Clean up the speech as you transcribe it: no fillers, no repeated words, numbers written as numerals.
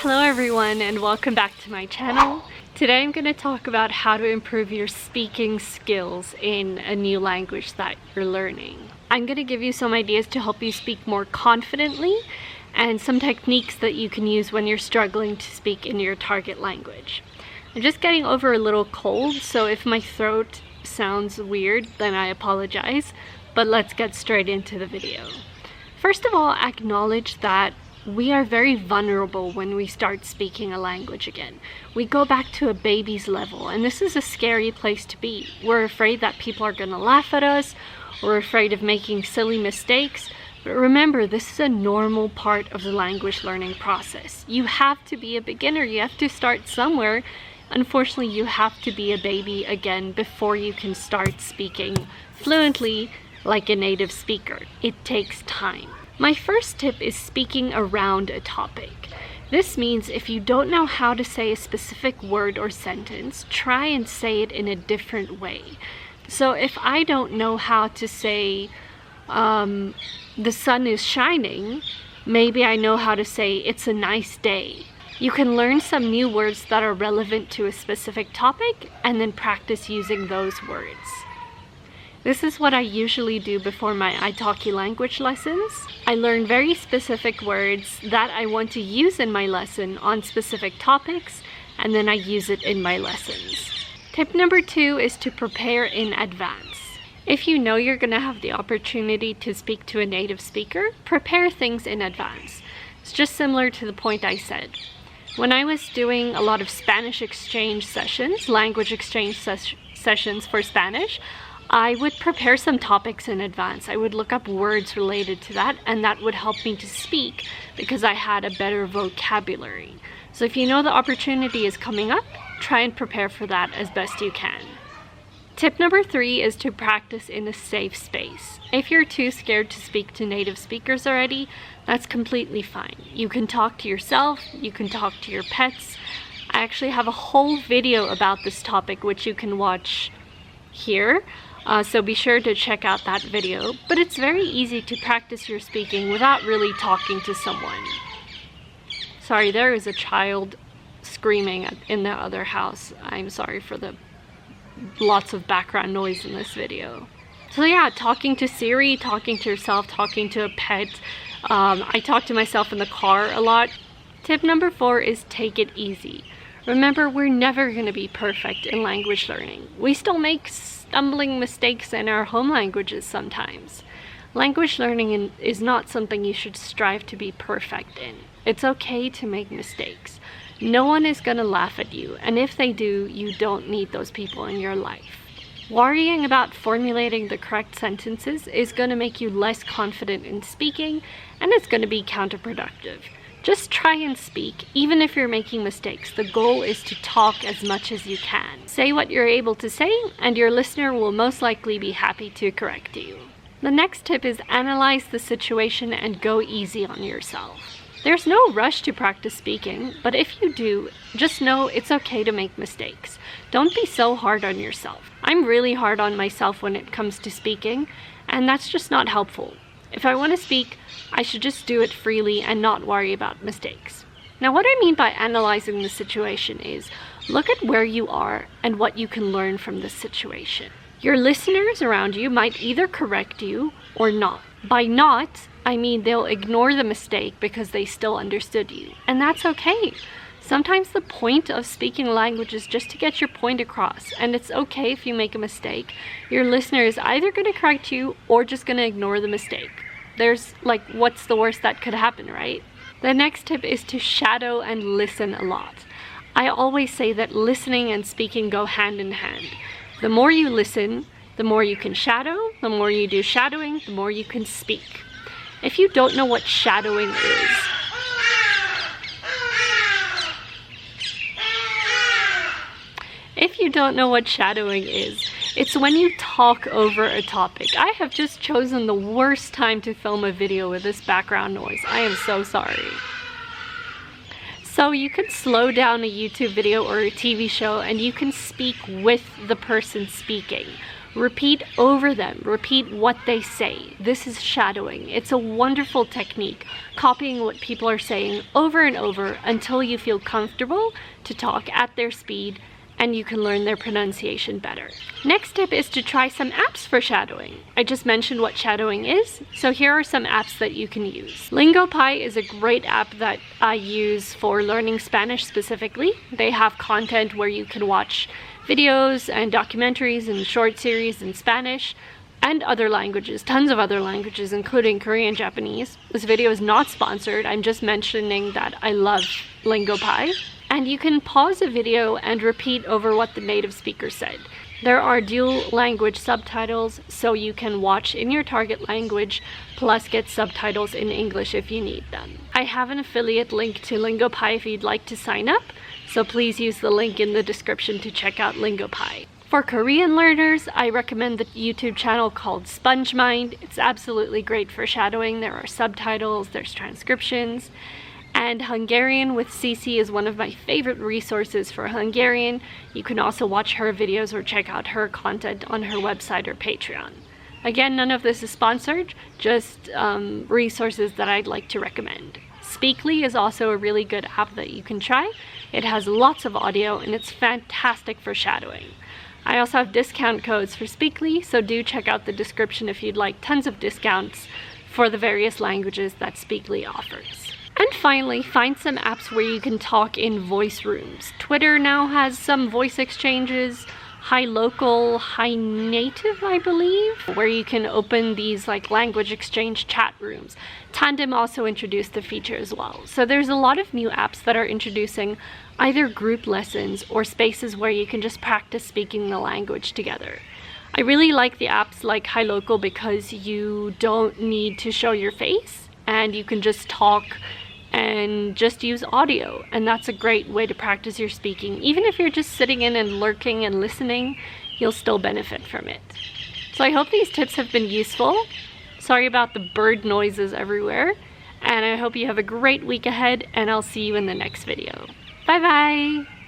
Hello everyone and welcome back to my channel. Today I'm going to talk about how to improve your speaking skills in a new language that you're learning. I'm going to give you some ideas to help you speak more confidently and some techniques that you can use when you're struggling to speak in your target language. I'm just getting over a little cold, so if my throat sounds weird, then I apologize, but let's get straight into the video. First of all, acknowledge that we are very vulnerable when we start speaking a language again. We go back to a baby's level, and this is a scary place to be. We're afraid that people are going to laugh at us. We're afraid of making silly mistakes. But remember, this is a normal part of the language learning process. You have to be a beginner. You have to start somewhere. Unfortunately, you have to be a baby again before you can start speaking fluently like a native speaker. It takes time. My first tip is speaking around a topic. This means if you don't know how to say a specific word or sentence, try and say it in a different way. So if I don't know how to say the sun is shining, maybe I know how to say it's a nice day. You can learn some new words that are relevant to a specific topic and then practice using those words. This is what I usually do before my italki language lessons. I learn very specific words that I want to use in my lesson on specific topics, and then I use it in my lessons. Tip number 2 is to prepare in advance. If you know you're going to have the opportunity to speak to a native speaker, prepare things in advance. It's just similar to the point I said. When I was doing a lot of Spanish exchange sessions, language exchange sessions for Spanish, I would prepare some topics in advance. I would look up words related to that, and that would help me to speak because I had a better vocabulary. So if you know the opportunity is coming up, try and prepare for that as best you can. Tip number 3 is to practice in a safe space. If you're too scared to speak to native speakers already, that's completely fine. You can talk to yourself, you can talk to your pets. I actually have a whole video about this topic which you can watch here. So be sure to check out that video, but it's very easy to practice your speaking without really talking to someone. Sorry, there is a child screaming in the other house. I'm sorry for the lots of background noise in this video. So yeah, talking to Siri, talking to yourself, talking to a pet. I talk to myself in the car a lot. Tip number 4 is take it easy. Remember, we're never going to be perfect in language learning. We still make stumbling mistakes in our home languages sometimes. Language learning is not something you should strive to be perfect in. It's okay to make mistakes. No one is going to laugh at you, and if they do, you don't need those people in your life. Worrying about formulating the correct sentences is going to make you less confident in speaking, and it's going to be counterproductive. Just try and speak, even if you're making mistakes. The goal is to talk as much as you can. Say what you're able to say, and your listener will most likely be happy to correct you. The next tip is analyze the situation and go easy on yourself. There's no rush to practice speaking, but if you do, just know it's okay to make mistakes. Don't be so hard on yourself. I'm really hard on myself when it comes to speaking, and that's just not helpful. If I want to speak, I should just do it freely and not worry about mistakes. Now, what I mean by analyzing the situation is look at where you are and what you can learn from this situation. Your listeners around you might either correct you or not. By not, I mean they'll ignore the mistake because they still understood you. And that's okay. Sometimes the point of speaking a language is just to get your point across, and it's okay if you make a mistake. Your listener is either going to correct you or just going to ignore the mistake. There's what's the worst that could happen, right? The next tip is to shadow and listen a lot. I always say that listening and speaking go hand in hand. The more you listen, the more you can shadow. The more you do shadowing, the more you can speak. If you don't know what shadowing is, it's when you talk over a topic. I have just chosen the worst time to film a video with this background noise. I am so sorry. So you can slow down a YouTube video or a TV show and you can speak with the person speaking. repeat over them, repeat what they say. This is shadowing. It's a wonderful technique, copying what people are saying over and over until you feel comfortable to talk at their speed and you can learn their pronunciation better. Next tip is to try some apps for shadowing. I just mentioned what shadowing is, so here are some apps that you can use. LingoPie is a great app that I use for learning Spanish specifically. They have content where you can watch videos and documentaries and short series in Spanish and other languages, tons of other languages, including Korean, Japanese. This video is not sponsored. I'm just mentioning that I love LingoPie. And you can pause a video and repeat over what the native speaker said. There are dual language subtitles, so you can watch in your target language plus get subtitles in English if you need them. I have an affiliate link to LingoPie if you'd like to sign up, so please use the link in the description to check out LingoPie. For Korean learners, I recommend the YouTube channel called SpongeMind. It's absolutely great for shadowing. There are subtitles, there's transcriptions. And Hungarian with Cici is one of my favorite resources for Hungarian. You can also watch her videos or check out her content on her website or Patreon. Again, none of this is sponsored, just resources that I'd like to recommend. Speakly is also a really good app that you can try. It has lots of audio and it's fantastic for shadowing. I also have discount codes for Speakly, so do check out the description if you'd like tons of discounts for the various languages that Speakly offers. And finally, find some apps where you can talk in voice rooms. Twitter now has some voice exchanges, Hi Local, Hi Native, I believe, where you can open these like language exchange chat rooms. Tandem also introduced the feature as well. So there's a lot of new apps that are introducing either group lessons or spaces where you can just practice speaking the language together. I really like the apps like Hi Local because you don't need to show your face and you can just talk and just use audio, and that's a great way to practice your speaking. Even if you're just sitting in and lurking and listening, you'll still benefit from it. So I hope these tips have been useful. Sorry about the bird noises everywhere, and I hope you have a great week ahead, and I'll see you in the next video. Bye bye!